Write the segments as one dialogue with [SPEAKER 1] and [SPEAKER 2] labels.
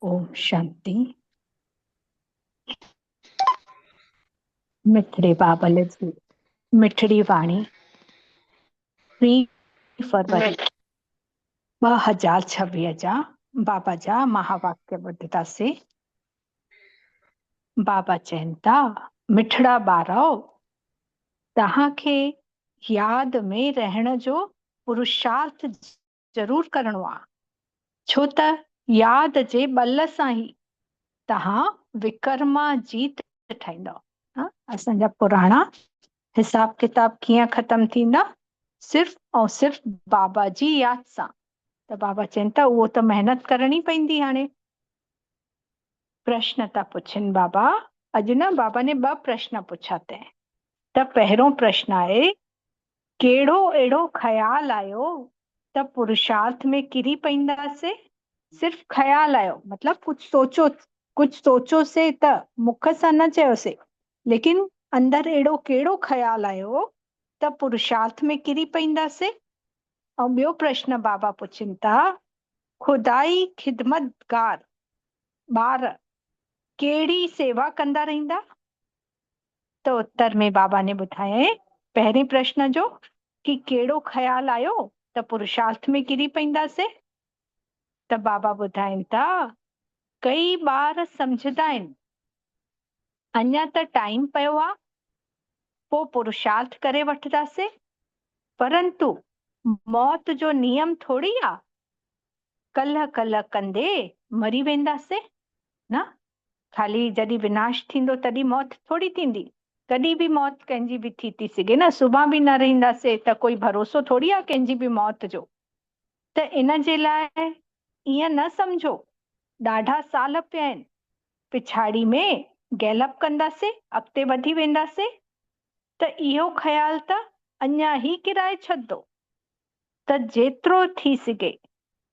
[SPEAKER 1] ओम शांति। मिठड़े बाबल जी मिठड़ी वाणी 3 फरवरी 2026 जा बाबा जा महावाक्य ॿुधंदासीं। बाबा चवनि था, मिठड़ा ॿारो, तव्हांखे याद में रहण जो पुरुषार्थ ज़रूर करणो आहे, छो त याद जे बल सां ई तव्हां विकर्मा जीत ठाहींदव। असांजा पुराणा हिसाब किताब कीअं ख़तम थींदा? सिर्फ़ ऐं सिर्फ़ बाबा जी याद सां। त बाबा चवनि था उहो त महिनत करणी पवंदी। हाणे प्रश्न था पुछनि बाबा। अॼु न बाबा ने 2 प्रश्न पुछा अथई। त पहिरियों प्रश्न आहे, कहिड़ो अहिड़ो ख़्याल आयो त पुरुषार्थ में किरी पवंदासीं? सिर्फ़ ख़्याल आयो, मतलब कुछ सोचोसीं त मुख सां न चयोसीं, लेकिन अंदर अहिड़ो कहिड़ो ख़्याल आयो त पुरुषार्थ में किरी पवंदासीं? ऐं ॿियो प्रश्न बाबा पुछनि था, खुदाई खिदमतगार ॿार कहिड़ी सेवा कंदा रहंदा? त उत्तर में बाबा ने ॿुधायईं पहिरें प्रश्न जो कि कहिड़ो ख़्याल आयो त पुरुषार्थ में किरी पवंदासीं? त बाबा ॿुधाइनि था, कई ॿार सम्झंदा आहिनि अञा त टाइम पियो आहे, पोइ पुरुषार्थ करे वठंदासीं, परंतु मौत जो नियम थोड़ी आहे कल्ह कल्ह कंदे मरी वेंदासीं न। खाली जॾहिं विनाश थींदो तॾहिं मौत थोड़ी थींदी, कॾहिं बि मौत कंहिंजी बि थी सघे न। सुभां बि न रहंदासीं त कोई भरोसो थोड़ी आहे कंहिंजी बि मौत जो। त इन जे लाइ ईअं न सम्झो ॾाढा साल पिया आहिनि, पिछाड़ी में गैलप कंदासीं, अॻिते वधी वेंदासीं। त इहो ख़्याल त अञा ई किराए छॾंदो। त जेतिरो थी सघे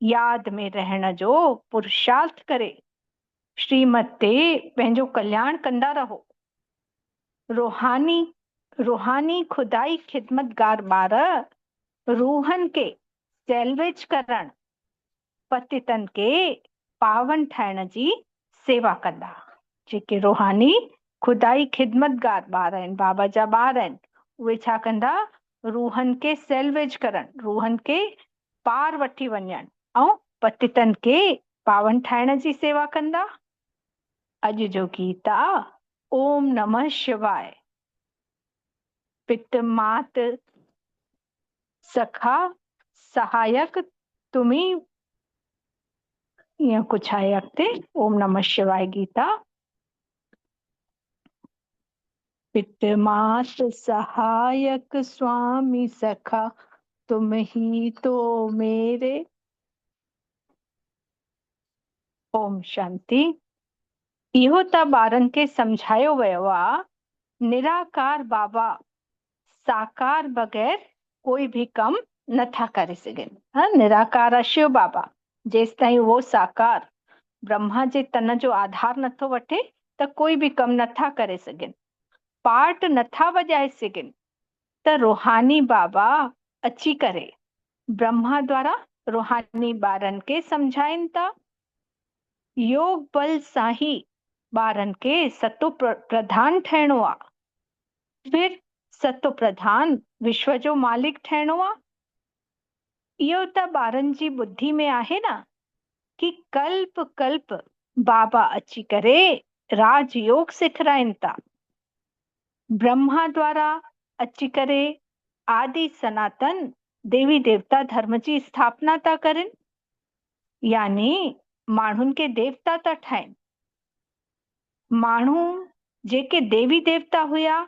[SPEAKER 1] याद में रहण जो पुरुषार्थ करे श्रीमत ते पंहिंजो कल्याण कंदा रहो। रूहानी खुदाई खिदमतगार ॿार रूहनि खे सैल्वेज करण, पतितन खे पावन ठाहिण जी सेवा कंदा। जेके रूहानी खुदाई खिदमतगार ॿार आहिनि, बाबा जा ॿार आहिनि, उहे छा कंदा? रूहनि खे सैल्वेज करण, रूहनि खे पार वठी वञनि ऐं पतितन खे पावन ठाहिण जी सेवा कंदा। अॼु जो गीत आहे ओम नमः शिवाय। पित मात सखा सहायक तुम्ही, ईअं कुछ आहे अॻिते। ओम नमः शिवाय गीता। पित मात सहायक स्वामी सखा तुम ही तो मेरे। ओम शांति। इहो त ॿारनि खे सम्झायो वियो आहे, निराकार बाबा साकार बग़ैर कोई भी कम नथा करे सघनि। निराकार शिव बाबा, जेसि ताईं उहो साकार ब्रह्मा जे तन जो आधार नथो वठे त कोई बि कम नथा करे सघनि, पार्ट नथा वॼाए सघनि। त रूहानी बाबा अची करे ब्रह्मा द्वारा रूहानी ॿारनि खे सम्झाइनि था। योग बल सां ई ॿारनि खे सतो प्रधान ठहिणो आहे, फिर सतो प्रधान विश्व जो मालिक ठहिणो आहे। इहो त ॿारनि जी बुद्धि में आहे न कि कल्प कल्प बाबा अची करे राजयोग सेखाराइनि था। ब्रह्मा द्वारा अची करे आदि सनातन देवी देवता धर्म जी स्थापना था करनि, यानी माण्हुनि खे देवता था ठाहिनि। माण्हू जेके देवी देवता हुया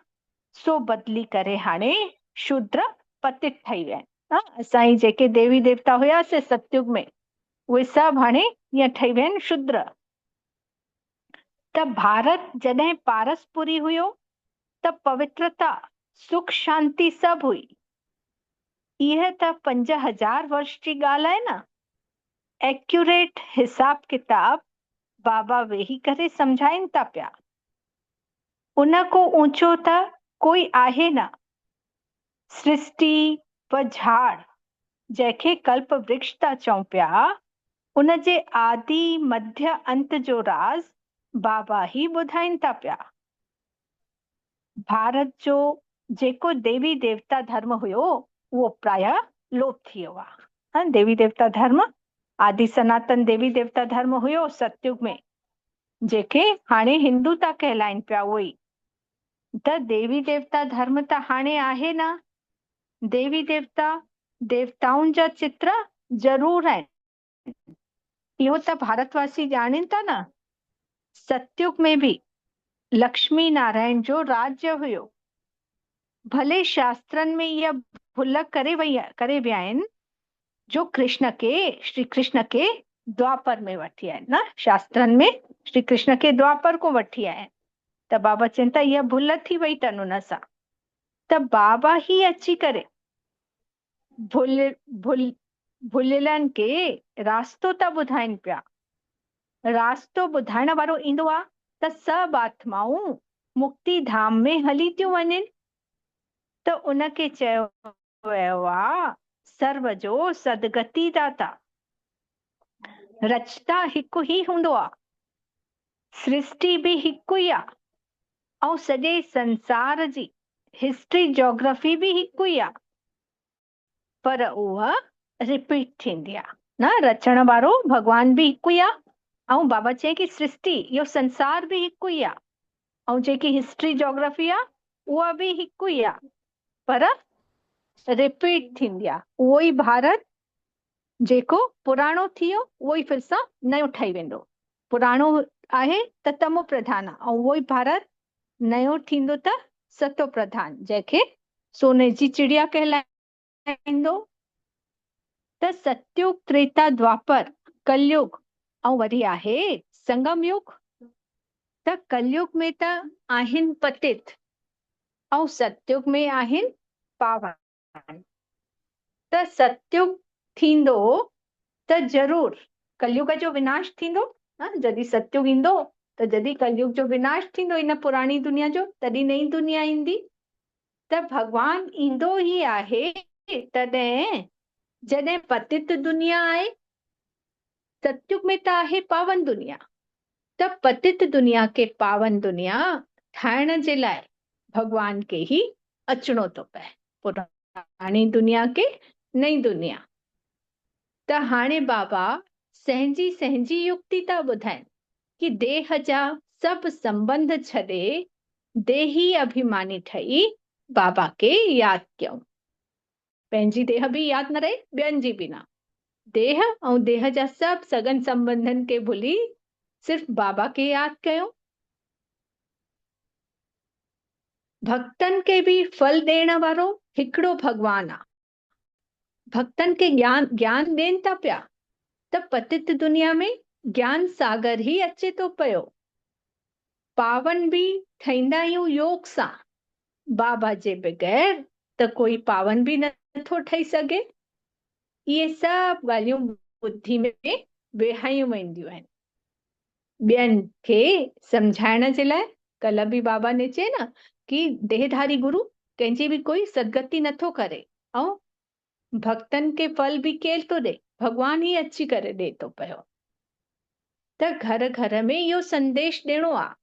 [SPEAKER 1] सो बदली करे हाणे शूद्र पतित ठही विया आहिनि। असांजी जेके देवी देवता हुयासीं सतयुग में, उहे सभु हाणे ईअं ठही विया आहिनि शूद्र। त भारत जॾहिं पारसपुरी हुयो त पवित्रता सुख शांति सभु हुई। इहे त 5000 वर्ष जी ॻाल्हि आहे न। एक्यूरेट हिसाब किताब बाबा वेही करे सम्झाइनि था पिया। उन को ऊंचो त कोई आहे न। सृष्टि व झाड़ जंहिंखे कल्प वृक्ष था चऊं पिया, उन जे आदि मध्य अंत जो राज बाबा ही ॿुधाइनि था पिया। भारत जो जेको देवी देवता धर्म हुयो उहो प्राय लोप थी वियो आहे। देवी देवता धर्म, आदि सनातन देवी देवता धर्म हुयो सतयुग में, जेके हाणे हिंदू था कहलाइनि पिया। उहो ई त देवी देवता धर्म त हाणे आहे न। देवी देवता देवताउनि जा चित्र ज़रूर आहिनि, इहो त भारतवासी ॼाणनि था न। सतयुग में बि लक्ष्मी नारायण जो राज्य हुयो। भले शास्त्रनि में इहा भुल करे विया आहिनि जो कृष्ण खे, श्री कृष्ण खे द्वापर में वठी आया न। शास्त्रनि में श्री कृष्ण खे द्वापर को वठी आया आहिनि, त बाबा चवनि था इहा भुल थी वई अथनि उन सां। त बाबा ही अची करे भुलियलनि खे रास्तो था ॿुधाइनि पिया। रास्तो ॿुधाइण वारो ईंदो आहे त सभु आत्माऊं मुक्ति धाम में हली थियूं वञनि। त उनखे चयो वियो आहे सर्व जो सदगति दाता। रचता हिकु ई हूंदो आहे, सृष्टि बि हिकु ई आहे, ऐं सॼे संसार जी हिस्ट्री जोग्राफी बि हिकु ई आहे, पर उहा रिपीट थींदी आहे न। रचण वारो भॻवान बि हिकु ई आहे, ऐं बाबा चए की सृष्टि, इहो संसार बि हिकु ई आहे, ऐं जेकी हिस्ट्री जोग्राफी आहे उहा बि हिकु ई आहे, पर रिपीट थींदी आहे। उहो ई भारत जेको पुराणो थी वियो उहो ई फिर सां नयो ठही वेंदो। पुराणो आहे त तमो प्रधान आहे, ऐं उहो ई भारत नयो थींदो त सतो प्रधान, जंहिंखे सोने जी चिड़िया कहलाईंदो। त सतयुग, त्रेता, द्वापर, कलयुग ऐं वरी आहे संगम युग। त कलयुग में त आहिनि पतित ऐं सतयुग में आहिनि पावन। त सतयुग थींदो त ज़रूर कलयुग जो विनाश थींदो। जॾहिं सतयुग ईंदो त जॾहिं कलयुग जो विनाश थींदो इन पुराणी दुनिया जो, तॾहिं नई दुनिया ईंदी। त भगवान ईंदो ई आहे तॾहिं जॾहिं पतित दुनिया आहे। सतयुग में त आहे पावन दुनिया। त पतित दुनिया के पावन दुनिया ठाहिण जे लाइ भगवान खे ही अचणो थो पए, पुराणी दुनिया के नई दुनिया। त हाणे बाबा सहजी सहजी युक्ति था ॿुधाइनि कि देह जा सभु संबंध छॾे देही अभिमानी ठही बाबा के यादि कयूं। पंहिंजी देह बि यादि न रहे, ॿियनि जी बि न। देह ऐं देह जा सभु सगन संबंधनि खे भुली सिर्फ़ बाबा के यादि कयूं। भक्तनि खे बि फल ॾियण वारो हिकिड़ो भगवान आहे। भक्तनि खे ज्ञान ॾियनि था पिया त पतित दुनिया में ज्ञान सागर ही अचे थो पियो। पावन बि ठहींदा आहियूं योग सां। बाबा जे बग़ैर त कोई पावन बि नथो ठही सघे। इहे सभु ॻाल्हियूं बुद्धि में वेहायूं वेंदियूं आहिनि ॿियनि खे सम्झाइण जे लाइ। कल्ह बि बाबा ने चए न कि देहधारी गुरु कंहिंजी बि कोई सदगति नथो करे, ऐं भक्तनि खे फल बि केरु थो ॾे, भगवान ई अची करे ॾे थो पियो। त घर घर में इहो संदेश ॾियणो आहे,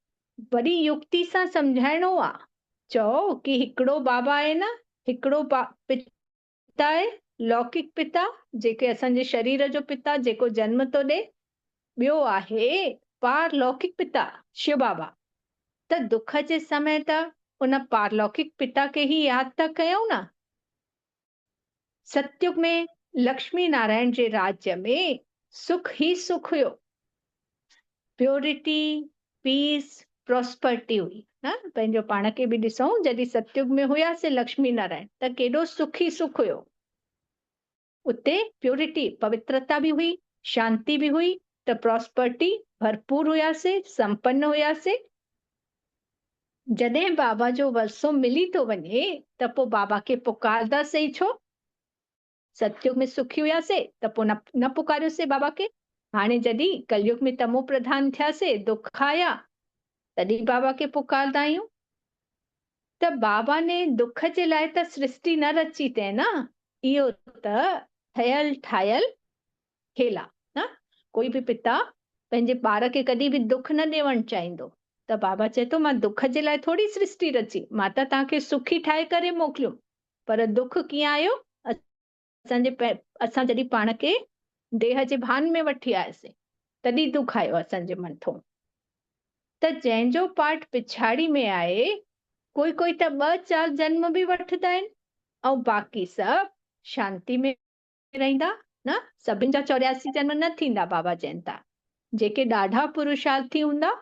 [SPEAKER 1] वरी युक्ति सां सम्झाइणो आहे। चओ कि हिकिड़ो बाबा आहे न, हिकिड़ो पिता आहे, लौकिक पिता जेके असांजे शरीर जो पिता जेको जन्म थो ॾे। ॿियो आहे पारलौकिक पिता शिव बाबा। त दुख जे समय त उन पारलौकिक पिता खे ही यादि था कयूं न। सतयुग में लक्ष्मी नारायण जे राज्य में सुख ही सुख हुयो, प्योरिटी, पीस, प्रॉस्पर्टी हुई न। पंहिंजो पाण खे बि ॾिसूं, जॾहिं सतयुग में हुयासीं लक्ष्मी नारायण त केॾो सुख ही सुख हुयो। उते प्योरिटी, पवित्रता बि हुई, शांति बि हुई, त प्रॉस्पर्टी भरपूर हुयासीं, संपन्न हुयासीं। जॾहिं बाबा जो वरसो मिली थो वञे त पोइ बाबा खे पुकारंदासीं छो? सतयुग में सुखी हुयासीं त पोइ न पुकारियोसीं बाबा खे। हाणे जॾहिं कलयुग में तमो प्रधान थियासीं, दुख आया, तॾहिं बाबा खे पुकारंदा आहियूं। त बाबा ने दुख जे लाइ त सृष्टि न रची अथई न, इहो त ठहियल ठाहियल खेल आहे न। कोई बि पिता पंहिंजे ॿार खे कॾहिं बि दुख न ॾियणु चाहींदो। त बाबा चए थो, मां दुख जे लाइ थोरी सृष्टि रची, मां त तव्हांखे सुखी ठाहे करे मोकिलियुमि, पर दुख कीअं आयो? असां जॾहिं पाण खे देह जे भान में वठी आयासीं तॾहिं दुख आयो असांजे मथां। त जंहिंजो पाठ पिछाड़ी में आहे, कोई कोई त 2-4 जन्म बि वठंदा आहिनि ऐं बाक़ी सभु शांति में रहंदा न। सभिनि जा 84 जन्म न थींदा, बाबा चवनि था। जेके ॾाढा पुरुषार्थी हूंदा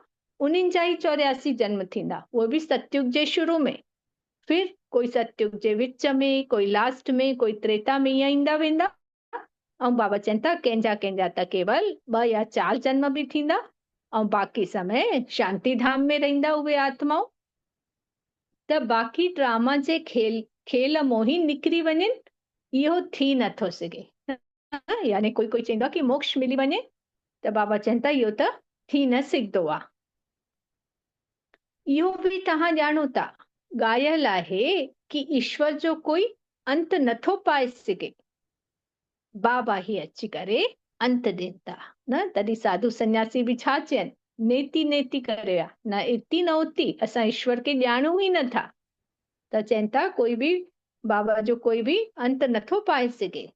[SPEAKER 1] उन्हनि जा ई 84 जन्म थींदा, उहे बि सतयुग जे शुरू में, फिर कोई सतयुग जे विच में, कोई लास्ट में, कोई त्रेता में, ईअं ईंदा वेंदा। ऐं बाबा चवनि था कंहिंजा कंहिंजा त केवल 2 या 4 जन्म बि थींदा ऐं बाक़ी समय शांति धाम में रहंदा उहे आत्माऊं। त बाक़ी ड्रामा जे खेल मोही निकिरी वञनि, इहो थी नथो सघे। यानी कोई कोई चवंदो कि मोक्ष मिली वञे, त बाबा चवनि था इहो त थी न सघंदो आहे। इहो बि तव्हां ॼाणो था, ॻाल्हि आहे कि ईश्वर जो कोई अंत नथो पाए सघे, बाबा ही अची करे अंत ॾियनि था न। तॾहिं साधु सन्यासी बि छा चयनि, नेति नेति करे न इति न उति, असां ईश्वर खे ॼाणूं ई नथा। त चवनि था कोई बि बाबा जो कोई बि अंत नथो पाए सघे,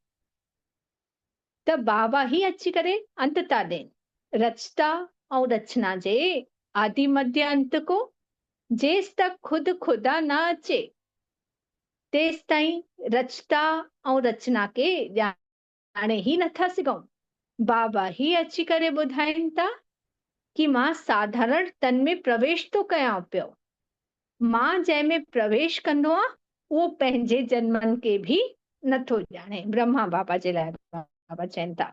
[SPEAKER 1] त बाबा ही अची करे अंत था ॾियनि, रचता ऐं रचना जे आदि मध्य अंत को। जेसि तक खुद खुदा न अचे तेसि ताईं रचता ऐं रचना खे ॼाणे ही नथा सघूं। बाबा ही अची करे ॿुधाइनि था कि मां साधारण तन में प्रवेश थो कयां पियो, मां जंहिंमें प्रवेश कंदो आहियां उहो पंहिंजे जन्मनि खे बि नथो ॼाणे। ब्रह्मा बाबा जे लाइ बाबा चवनि था,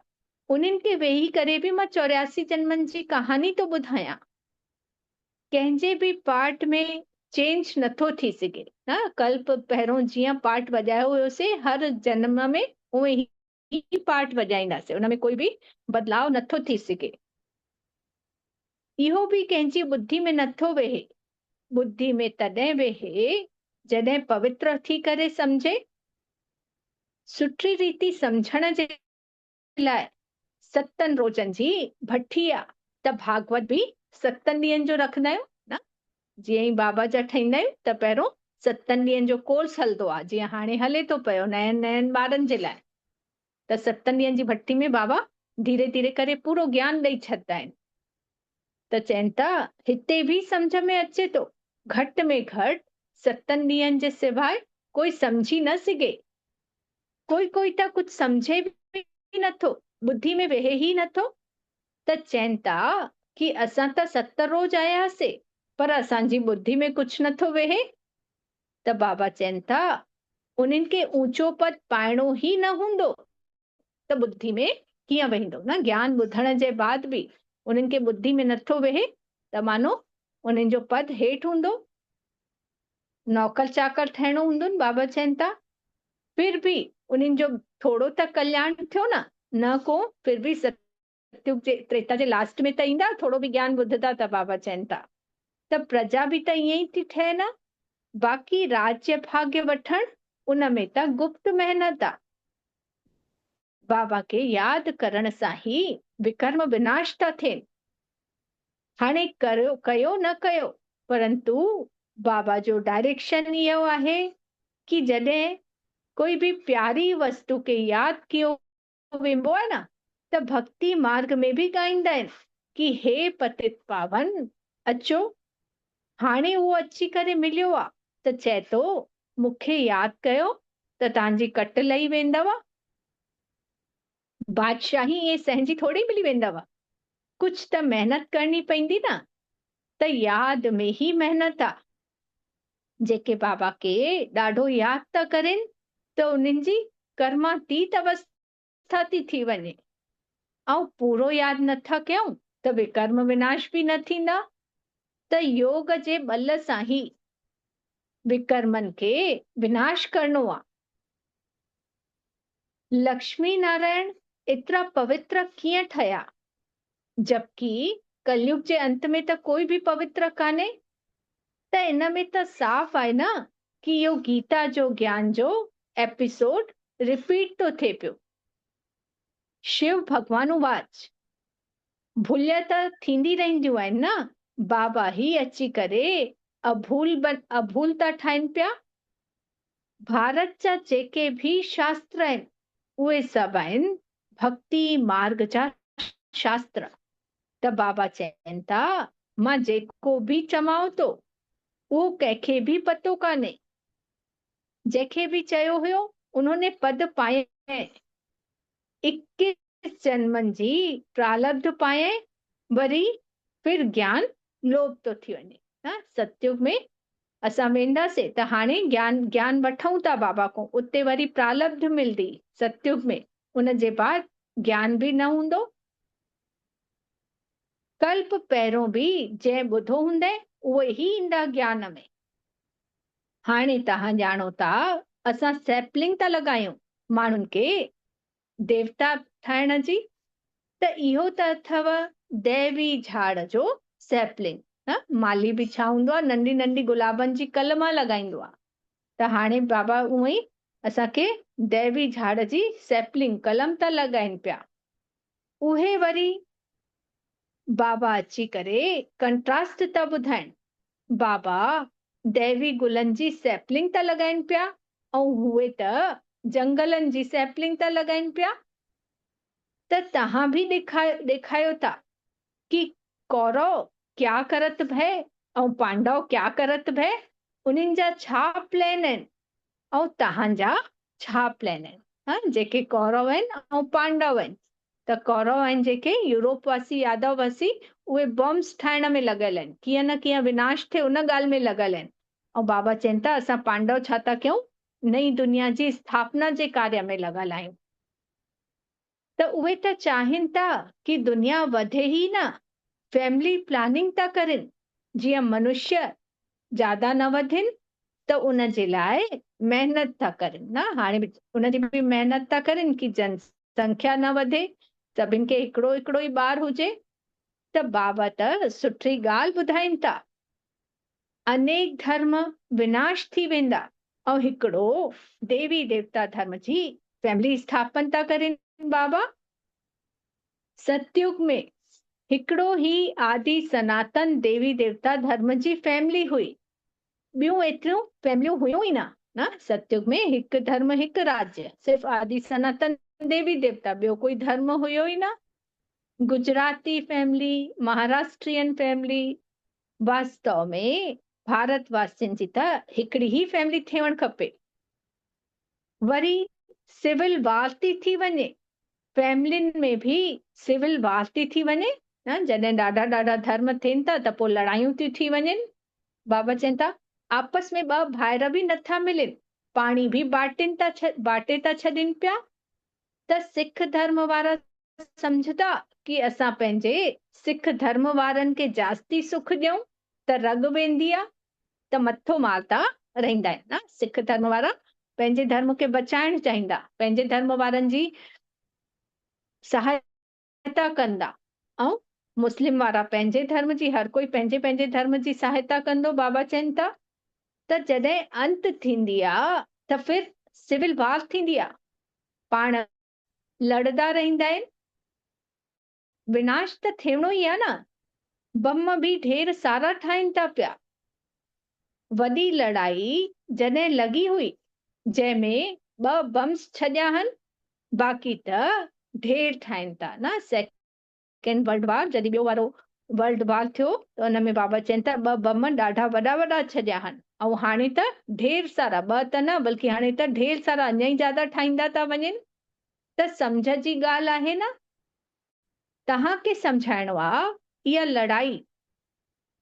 [SPEAKER 1] उन्हनि खे वेही करे बि मां 84 जन्मनि जी कहानी थो ॿुधायां। कंहिंजे बि पाठ में चेंज नथो थी सघे न। कल्प पहिरियों जीअं पाठ वॼायो हुयोसीं, हर जन्म में उहे ही पाठ वॼाईंदासीं, उन में कोई बि बदलाव नथो थी सघे। इहो बि कंहिंजी बुद्धि में नथो वेहे। बुद्धि में तॾहिं वेहे जॾहिं पवित्र थी करे सम्झे। सुठी रीति सम्झण जे लाइ 7 रोज़नि जी भठी आहे, त भागवत बि 7 ॾींहंनि जो रखंदा आहियूं न। जीअं ई बाबा जा ठाहींदा आहियूं त पहिरियों 7 ॾींहंनि जो कोर्स हलंदो आहे, जीअं हाणे हले थो पियो नयनि ॿारनि जे लाइ। त 7 ॾींहंनि जी भट्टी में बाबा धीरे धीरे करे पूरो ज्ञान ॾेई छॾंदा आहिनि। त चवनि था हिते बि सम्झ में अचे थो, घटि में घटि 7 ॾींहंनि जे सवाइ कोई सम्झी न सघे। कोई कोई त कुझु सम्झे बि नथो, बुद्धि में वेहे ही नथो। त चवनि था कि असां त 7 रोज़ आयासीं पर असांजी बुद्धि में कुझु नथो वेहे। त बाबा चवनि था उन्हनि खे ऊंचो पद पाइणो ही न हूंदो त बुद्धि में कीअं वेंदो न। ज्ञान ॿुधण जे बाद बि उन्हनि खे बुद्धि में नथो वेहे त मानो उन्हनि जो पद हेठि हूंदो, नौकर चाकर थियणो हूंदो। बाबा चवनि था फिर भी उन्हनि जो थोरो त कल्याण थियो न को, फिर भी सतयुग जे त्रेता जे लास्ट में त ईंदा, थोरो बि ज्ञान ॿुधंदा। त बाबा चवनि था त प्रजा बि त ईअं ई थी ठहे न। बाक़ी राज्य भाग्य वठण उन में त गुप्त मेहनत आहे। बाबा खे यादि करण सां ही विकर्म विनाश था थियनि। हाणे कयो न कयो, परंतु बाबा जो डायरेक्शन इहो आहे कि जॾहिं कोई भी प्यारी वस्तु खे यादि कयो वेंबो आहे न, त भक्ति मार्ग में भी ॻाईंदा आहिनि कि हे पतित पावन अचो। हाणे उहो अची करे मिलियो आहे त चए थो मूंखे यादि कयो त तव्हांजी कट लही वेंदव। बादशाही ये सहजी थोड़ी मिली वेंदव, कुछ त मेहनत करनी पईंदी न। त याद में ही मेहनत आहे। जेके बाबा के ॾाढो यादि था करेनि त उन्हनि जी कर्मातीत अवस्था थी वञे। ऐं पूरो यादि नथा कयूं त विकर्म विनाश बि न थींदा। त योग जे बल सां ही विकर्मनि खे विनाश करणो आहे। लक्ष्मी नारायण एतिरा पवित्र कीअं ठहिया, जबकि कलयुग जे अंत में त कोई भी पवित्र कान्हे। त इन में त साफ़ आहे न कि इहो गीता जो ज्ञान जो एपिसोड रिपीट तो थिए पियो। शिव भगवान वाच भुल त थींदी रहंदियूं आहिनि न, बाबा ही अची करे अभूल था ठाहिनि पिया। भारत जा जेके भी शास्त्र आहिनि उहे सभु आहिनि भक्ति मार्ग जा शास्त्र। त बाबा चवनि था मां जेको भी चवां थो उहो कंहिंखे भी पतो कान्हे। जंहिंखे भी चयो हुयो उन्होंने पद पाए 21 जन्मनि जी प्रारब्ध पाए, वरी फिर ज्ञान लोप तो थी वञे। सतयुग में असां वेंदासीं त हाणे ज्ञान वठूं था बाबा को, उते वरी प्रारब्ध मिलंदी सतयुग में, उन जे बाद ज्ञान भी न हूंदो। कल्प पहिरों भी जंहिं ॿुधो हूंदे उहे ही ईंदा ज्ञान में। हाणे तव्हां ॼाणो था असां सैपलिंग था लॻायूं माण्हुनि खे देवता ठाहिण जी, त इहो त अथव दैवी झाड़ जो सैपलिंग। माली भी छा हूंदो आहे, नंढी नंढी गुलाबनि जी कलमां लॻाईंदो आहे। त हाणे बाबा उअं ई असांखे दैवी झाड़ जी सैपलिंग कलम था लॻाइनि पिया। उहे वरी बाबा अची करे कंट्रास्ट था ॿुधाइनि। बाबा दैवी गुलनि जी सैपलिंग था लॻाइनि पिया ऐं उहे त जंगलनि जी सैपलिंग था लॻाइनि पिया। त तव्हां भी ॾेखारियो था कि कौरव क्या करत भय ऐं पांडव क्या करत भय, उन्हनि जा छा प्लान आहिनि ऐं तव्हांजा छा प्लान आहिनि। जेके कौरव आहिनि ऐं पांडव आहिनि, त कौरव आहिनि जेके यूरोपवासी यादववासी, उहे बॉम्ब्स ठाहिण में लॻल आहिनि, कीअं न कीअं विनाश थिए उन ॻाल्हि में लॻल आहिनि। ऐं बाबा चवनि था असां पांडव छा था कयूं, नई दुनिया जी स्थापना जे कार्य में लॻल आहियूं। त उहे त चाहिनि था कि दुनिया वधे ही न, फैमिली प्लानिंग था कनि जीअं मनुष्य ज्यादा न वधनि, त उन जे लाइ मेहनत था कनि न। हाणे उन जी भी मेहनत था कनि कि जनसंख्या न वधे, सभिनि खे हिकिड़ो हिकिड़ो ई ॿार हुजे। त बाबा त सुठी ॻाल्हि ॿुधाइनि था, अनेक धर्म विनाश थी वेंदा ऐं हिकिड़ो देवी देवता धर्म जी फैमिली स्थापन था कनि। बाबा सतयुग में हिकिड़ो ही आदि सनातन देवी देवता धर्म जी फैमिली हुई, ॿियूं एतिरियूं फैमिलियूं हुयूं ई न। सतयुग में हिकु धर्म हिकु राज्य, सिर्फ़ आदि सनातन देवी देवता, ॿियो कोई धर्म हुयो ई न। गुजराती फैमिली, महाराष्ट्रियन फैमिली, वास्तव में भारतवासियुनि जी त हिकिड़ी ही फैमिली थियणु खपे। वरी सिविल वार थी वञे, फैमिलियुनि में भी सिविल वार थी वञे न, जॾहिं ॾाढा ॾाढा धर्म थियनि था त पोइ लड़ायूं थी वञनि। बाबा चवनि था आपस में ॿ भाइर भी नथा मिलनि, पाणी भी बाटे था छॾनि पिया। त सिख धर्म वारा सम्झदा कि असां पंहिंजे सिख धर्म वारनि खे जास्ती सुख ॾियूं त रग वेंदी आहे, त मथो मारता रहंदा आहिनि न। सिख धर्म वारा पंहिंजे धर्म खे बचाइण चाहींदा, पंहिंजे धर्म वारनि जी सहायता कंदा, ऐं मुस्लिम वारा पंहिंजे धर्म जी, हर कोई पंहिंजे पंहिंजे धर्म जी सहायता कंदो। बाबा चवनि था त जॾहिं अंत थींदी आहे त फिर सिविल वार थींदी आहे, पाण लड़दा रहंदा आहिनि, विनाश त थियणो ई आहे न। बम भी ढेर सारा ठाहिनि था पिया। वॾी लड़ाई जॾहिं लॻी हुई जंहिंमें 2 बम्स छॾिया आहिनि, बाक़ी त ढेर ठाहिनि था न। सेकेंड वर्ल्ड वार जॾहिं ॿियो वारो वर्ल्ड वार थियो त हुन में बाबा चवनि था 2 बम ॾाढा वॾा वॾा छॾिया आहिनि, ऐं हाणे त ढेर सारा, 2 त न बल्कि हाणे त ढेर सारा अञा ई ज्यादा ठाहींदा था वञनि। त सम्झ जी ॻाल्हि आहे न, तव्हांखे सम्झाइणो आहे इहा लड़ाई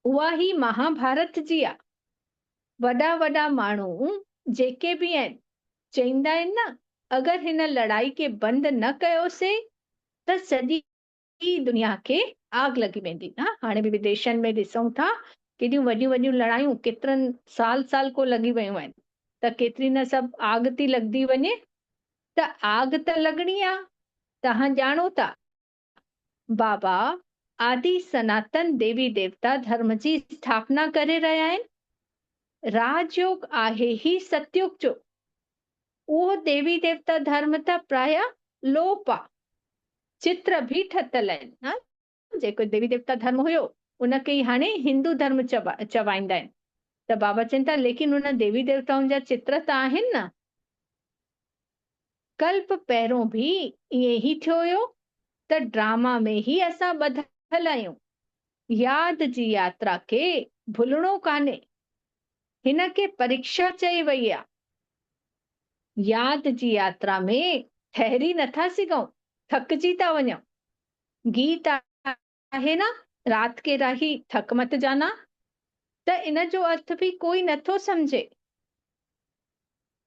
[SPEAKER 1] उहा ही महाभारत जी आहे। वॾा वॾा माण्हू जेके भी आहिनि चईंदा आहिनि न, अगरि हिन लड़ाई खे बंदि न कयोसीं त सॼी दुनिया खे आग लॻी वेंदी न। हाणे भी विदेशनि में ॾिसूं था केॾियूं वॾियूं वॾियूं लड़ायूं केतिरनि साल को लॻी वियूं आहिनि, त केतिरी न सभु आग थी लॻदी वञे। त आग त लॻणी आहे। तव्हां ॼाणो था बाबा आदि सनातन देवी देवता धर्म जी स्थापना करे रहिया आहिनि। राजयोग आहे ही सतयुग जो, उहो देवी देवता धर्म त प्राय लोप आहे। चित्र भी ठतल आहिनि, जेको देवी देवता धर्म हुयो उनखे ई हाणे हिंदू धर्म चवाईंदा आहिनि। त बाबा चवनि था लेकिन उन देवी देवताउनि जा चित्र त आहिनि न। कल्प पहिरियों बि ईअं ई थियो हुयो त ड्रामा में ई असां ॿधल आहियूं। यादि जी यात्रा खे भुलणो कान्हे, हिन खे परीक्षा चई वई आहे। यादि जी यात्रा में ठहरी नथा सघूं, थकिजी था वञूं। गीत आहे न, रात के राही थक मत जाना, त इन जो अर्थ बि कोई नथो सम्झे।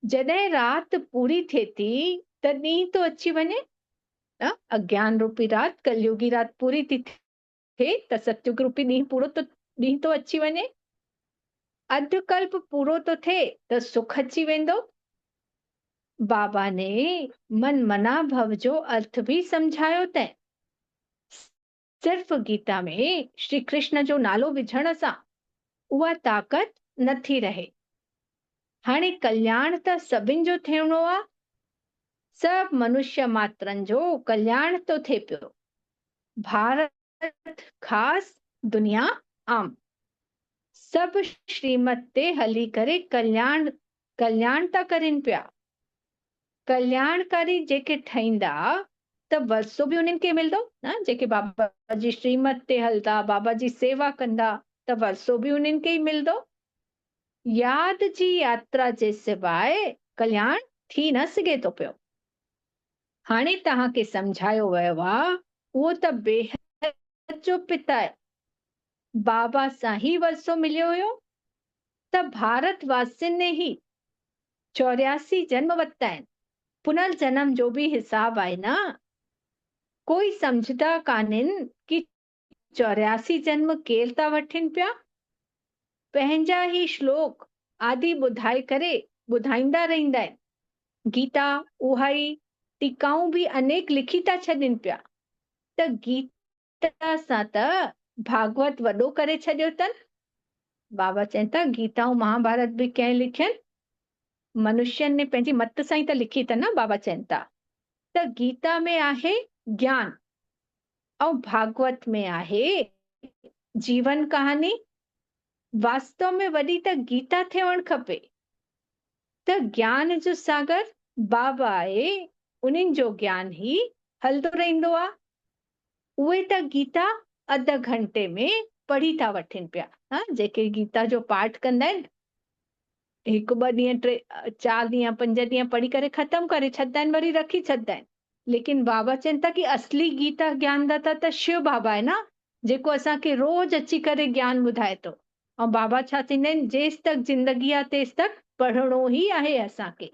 [SPEAKER 1] जॾहिं रात पूरी थिए थी त ॾींहुं थो अची वञे। अज्ञान रूपी रात, कलयुगी रात पूरी थी थिए त सत्युग रूपी ॾींहुं थो अची वञे। अधु कल्प पूरो थो थिए त सुख अची वेंदो। बाबा ने मन मना भव जो अर्थ भी समझायो तैं। सिर्फ गीता में श्री कृष्ण जो नालो विझण सां उहा ताक़त नथी रहे। हाणे कल्याण त सभिनि जो थियणो आहे। सब मनुष्य मात्रनि जो कल्याण तो थिए पियो। भारत खास, दुनिया आम। सब श्रीमत ते हली करे कल्याण था करिन पिया। कल्याणकारी जेके ठहींदा त वरसो बि उन्हनि खे मिलंदो न। जेके बाबा जी श्रीमत ते हलंदा, बाबा जी सेवा कंदा, त वरसो बि उन्हनि खे ई मिलंदो। यादि जी यात्रा जे सिवाय कल्याण थी न सघे थो पियो। हाणे तव्हांखे सम्झायो वियो आहे, उहो त बेहद जो पिता आहे। बाबा सां ही वरसो मिलियो हुयो त भारत वासियुनि ने ही 84 जन्म वरिता आहिनि। पुनर्जन्म जो भी हिसाब आहे न। कोई समझदा कान्हनि कि 84 जन्म केर था वठनि पिया। पंहिंजा ही श्लोक आदि ॿुधाए करे ॿुधाईंदा रहंदा आहिनि। गीता उहा ई, टीकाऊं भी अनेक लिखी था छॾनि पिया। त गीता सां त भागवत वॾो करे छॾियो अथनि। बाबा चवनि था गीता ऐं महाभारत भी कंहिं लिखियनि? मनुष्यनि ने पंहिंजी मत सां ई त लिखी अथनि न। बाबा चवनि था त गीता में आहे ज्ञान ऐं भागवत में आहे जीवन कहानी। वास्तव में वॾी त गीता थियणु खपे। त ज्ञान जो सागर बाबा आहे, उन्हनि जो ज्ञान ही हलंदो रहंदो आहे। उहे त गीता अध घंटे में पढ़ी था वठनि पिया। जेके गीता जो पाठ कंदा आहिनि, हिकु ॿ ॾींहं, 4 ॾींहं, 5 ॾींहं पढ़ी करे ख़तम करे छॾंदा आहिनि, वरी रखी छॾंदा आहिनि। लेकिन बाबा चवनि था कि असली गीता ज्ञानदाता त शिव बाबा आहे न, जेको असांखे रोज अची करे ज्ञान ॿुधाए थो। ऐं बाबा छा चवंदा आहिनि, जेसि तक जिंदगी आहे तेसि तक पढ़णो ई आहे असांखे।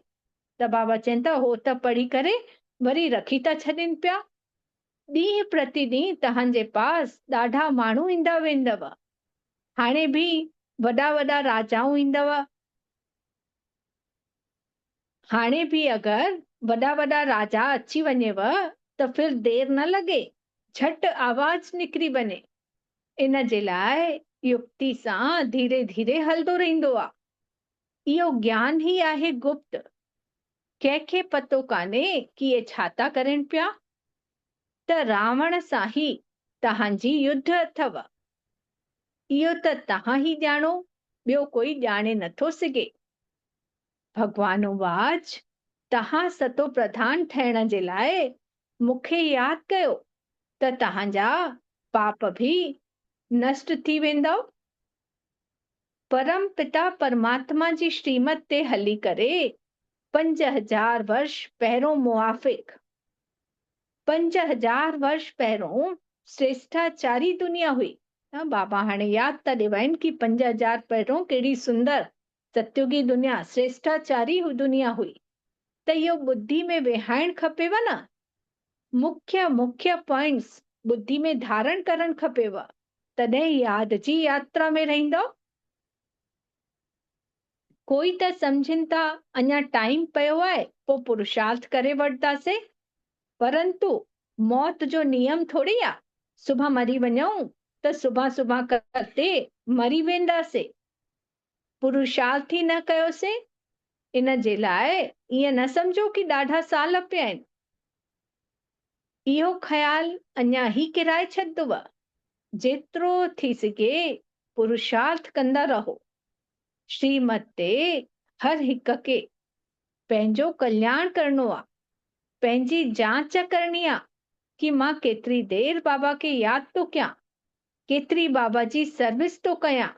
[SPEAKER 1] त बाबा चवनि था हो त पढ़ी करे वरी रखी था छॾनि पिया। ॾींहुं प्रतिॾींहुं तव्हांजे पास ॾाढा माण्हू ईंदा वेंदव। हाणे भी वॾा वॾा राजाऊं ईंदव। हाणे भी अगर वॾा वॾा राजा अची वञेव त फिर देर न लगे, झट आवाज निकिरी वञे। इन जे लाइ युक्ति सां धीरे धीरे हलंदो रहंदो आहे। इहो ज्ञान ही आहे गुप्त। कंहिंखे पतो कान्हे कि इहे छा था करनि पिया। त रावण सां ही तव्हांजी युद्ध अथव। इहो त तव्हां ही ॼाणो, ॿियो कोई ॼाणे नथो सघे। भगवान वाच, तव्हां सतो प्रधान ठहिण जे लाइ मूंखे यादि कयो त तव्हांजा पाप भी नष्ट थी वेंदव। परम पिता परमात्मा जी श्रीमत ते हली करे 5000 वर्ष पहिरों मुआफ़िक, 5000 वर्ष पहिरों श्रेष्ठाचारी दुनिया हुई। बाबा हाणे यादि था ॾिवाइनि कि 5000 पहिरों कहिड़ी सुंदर सत्युगी दुनिया, श्रेष्ठाचारी दुनिया हुई। त इहो बुद्धि में वेहाइण खपेव न। मुख्य मुख्य पॉइंट्स बुद्धि में धारण करण खपेव, तॾहिं यादि जी यात्रा में रहंदो। कोई त सम्झनि था अञा टाइम पियो आहे, पोइ पुरुषार्थ करे वठंदासीं। परंतु मौत जो नियम थोड़ी आहे, सुभां मरी वञूं त सुभां करते मरी वेंदासीं। पुरुषार्थ ही न कयोसीं, इन जे लाइ ईअं न सम्झो कि ॾाढा साल पिया आहिनि। इहो ख़्याल अञा ही किराए छॾंदव। जेतिरो थी सघे पुरुषार्थ कंदा रहो। श्रीमत ते हर हिक खे पंहिंजो कल्याण करणो आहे, पंहिंजी जांच करणी आहे कि मां केतिरी देर बाबा खे याद तो कयां, केतिरी बाबा जी सर्विस तो कयां,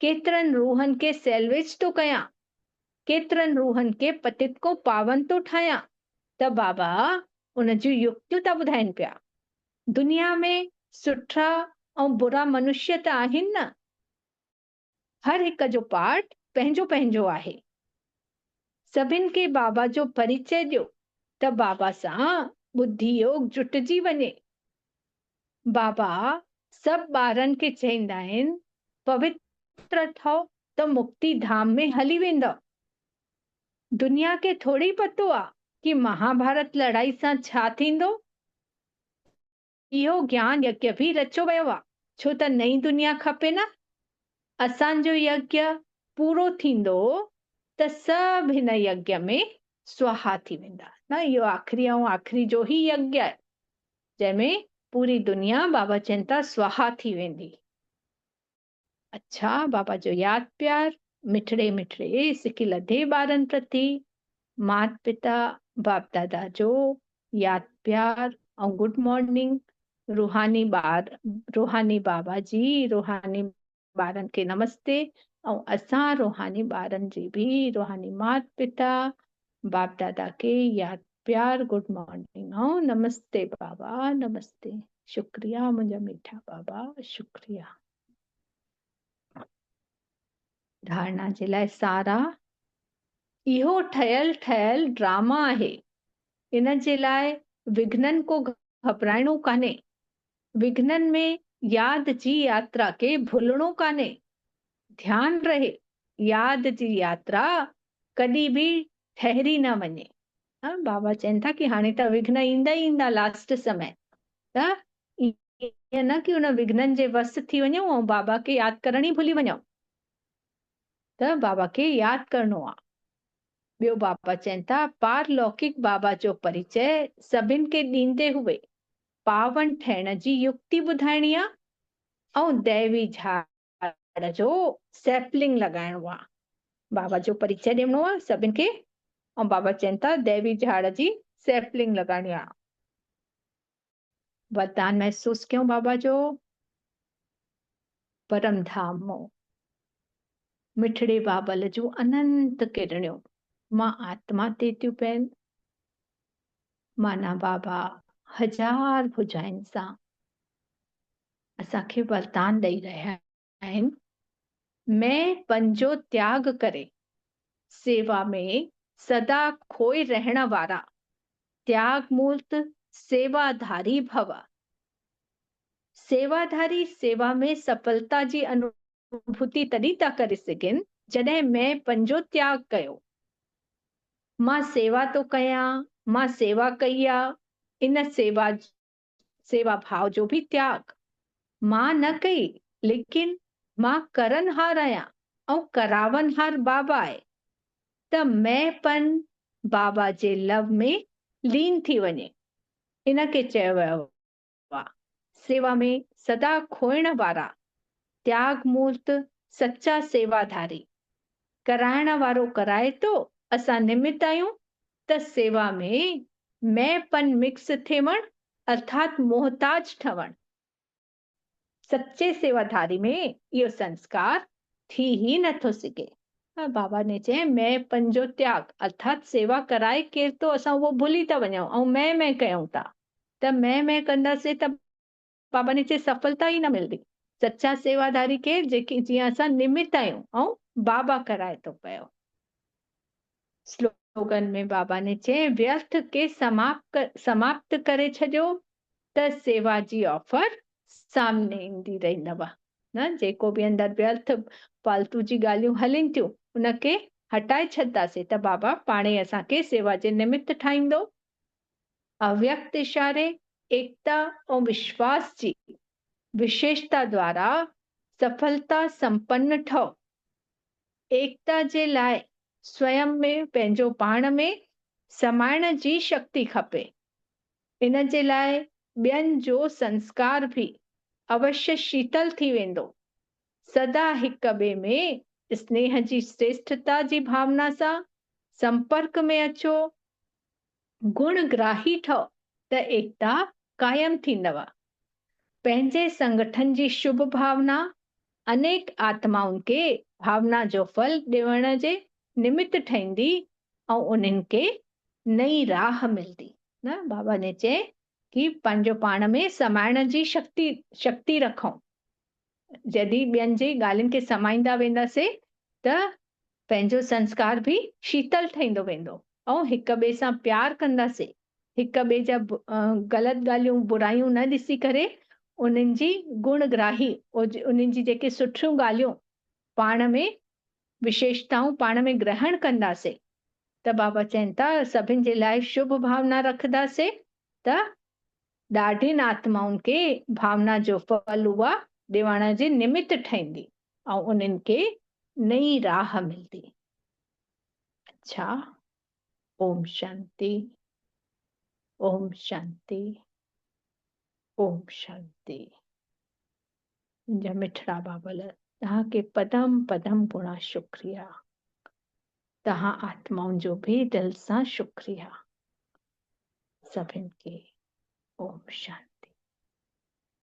[SPEAKER 1] केतिरनि रूहनि खे सेल्वेज तो कयां, केतिरनि रूहनि खे पतित को पावन तो ठाहियां। त बाबा उन जूं युक्तियूं था ॿुधाइनि पिया। दुनिया में सुठा ऐं बुरा मनुष्य त आहिनि न, हर हिक जो पार्ट पंहिंजो पंहिंजो आहे। सभिनि खे बाबा जो परिचय ॾियो त बाबा सां बुद्धि योग जुटिजी वञे। बाबा सभु ॿारनि खे चवंदा आहिनि पवित्र ठहो त मुक्ति धाम में हली वेंदव। दुनिया खे थोड़ी पतो आहे कि महाभारत लड़ाई सां छा थींदो। इहो ज्ञान यज्ञ बि रचियो वियो आहे, छो त नई दुनिया खपे न। असांजो यज्ञ पूरो थींदो त सभु हिन यज्ञ में स्वाहा थी वेंदा न। इहो आख़िरी ऐं आख़िरी जो ही यज्ञ आहे जंहिंमें पूरी दुनिया बाबा चवनि था स्वाहा थी वेंदी। अच्छा, बाबा जो यादि प्यार मिठड़े मिठड़े सिकी लधे ॿारनि प्रति माता पिता बाप दादा जो यादि प्यार ऐं गुड मॉर्निंग। रूहानी बाबा जी रूहानी ॿारनि खे नमस्ते ऐं असां रूहानी ॿारनि जी बि रूहानी माता पिता बाप दादा खे यादि प्यार गुड मॉर्निंग ऐं नमस्ते बाबा नमस्ते। शुक्रिया मुंहिंजा मीठा बाबा, शुक्रिया। धारणा जे लाइ सारा इहो ठहियल ड्रामा आहे। इन जे लाइ विघ्ननि को घबराइणो कान्हे। विघ्ननि में यादि जी यात्रा खे भुलणो कान्हे। ध्यान रहे यादि जी यात्रा कॾहिं बि ठहरी न वञे। बाबा चवनि था कि हाणे त विघ्न ईंदा ई ईंदा लास्ट समय, त ईअं न कि उन विघ्ननि जे वस थी वञूं ऐं बाबा खे यादि करण ई भुली वञूं। त बाबा खे यादि करणो आहे। ॿियो बाबा चवनि था पारलौकिक बाबा जो परिचय सभिनि खे ॾींदे हुए पावन ठहिण जी युक्ति ॿुधाइणी आहे ऐं दैवी झाड़ जो सैपलिंग लॻाइणो आहे। बाबा जो परिचय ॾियणो आहे सभिनि खे ऐं बाबा चवनि था दैवी झाड़ जी सैपलिंग लॻाइणी आहे। वरदान महसूस कयूं बाबा जो। परम धाम मों मिठड़े बाबल जूं अनंत किरणियूं मां आत्मा ते थियूं पइनि। माना बाबा हजार भुजाइनि सां असांखे वरदान ॾेई रहिया आहिनि। मैं पंहिंजो त्याग करे सेवा में सदा खोए रहण वारा त्याग मूर्त सेवाधारी भव। सेवाधारी सेवा में सफलता जी अनुभूति तॾहिं था करे सघनि जॾहिं मैं पंहिंजो त्याग कयो। मां सेवा तो कयां, मां सेवा कई आहे, इन सेवा भाव जो भी त्याग मां न कई, लेकिन मां करनहार आहियां ऐं करावनहार बाबा आहे। त मैंपन बाबा जे लव में लीन थी वञे। इन खे चयो वियो आहे सेवा में सदा खोइण वारा त्याग मूर्त सच्चा सेवाधारी। कराइण वारो कराए थो, असां निमित आहियूं। त सेवा में मैंपन मिक्स थियण अर्थात मोहताज ठवण। सच्चे सेवाधारी में इहो संस्कार थी ही नथो सघे। बाबा ने चए मैं पंहिंजो त्याग अर्थात सेवा कराए केर तो असां उहो भुली था वञूं ऐं मैं कयूं था। त मैं कंदासीं त बाबा ने चए सफलता ही न मिलंदी। सच्चा सेवाधारी केर जेकी जीअं असां निमित आहियूं ऐं बाबा कराए थो पियो। स्लोगन में बाबा ने चए व्यर्थ के समाप्त करे छॾियो त सेवा जी ऑफर सामने ईंदी रहंदव। न जेको बि अंदरि व्यर्थ फालतू जी ॻाल्हियूं हलनि थियूं उनखे हटाए छॾंदासीं त बाबा पाणे असांखे सेवा जे निमित्त ठाहींदो। अव्यक्त इशारे एकता ऐं विश्वास जी विशेषता द्वारा सफलता संपन्न ठहो। एकता जे लाइ स्वयं में पंहिंजो पाण में समाइण जी शक्ति खपे। इन जे लाइ ॿियनि जो संस्कार भी अवश्य शीतल थी वेंदो। सदा हिक ॿिए में स्नेह जी श्रेष्ठता जी भावना सां संपर्क में अचो, गुण ग्राही ठहो त एकता कायम थींदव। पंहिंजे संगठन जी शुभ भावना अनेक आत्माउनि खे भावना जो फल ॾियण जे निमित्त ठहींदी ऐं उन्हनि खे नई राह मिलंदी। न बाबा ने चए कि पंहिंजो पाण में समाइण जी शक्ति रखूं। जॾहिं ॿियनि जी ॻाल्हियुनि खे समाईंदा वेंदासीं त पंहिंजो संस्कार बि शीतल ठहींदो वेंदो ऐं हिक ॿिए सां प्यार कंदासीं। हिक ॿिए जा ग़लति ॻाल्हियूं बुराइयूं न ॾिसी करे उन्हनि जी गुणग्राही उन्हनि जी जेके सुठियूं ॻाल्हियूं पाण में विशेषताऊं पाण में ग्रहण कंदासीं त बाबा चवनि था सभिनि जे लाइ शुभ भावना रखंदासीं त ॾाढियुनि आत्माउनि खे भावना जो फल उहा ॾियण जे निमित्त ठहींदी ऐं उन्हनि खे नई राह मिलंदी। अच्छा, ओम शांति, ओम शांति, ओम शांति। मुंहिंजा मिठड़ा बाबल, तव्हांखे पदम पदम गुणा शुक्रिया। तव्हां आत्माउनि जो भी दिल सां शुक्रिया। सभिनि खे ओम शांति।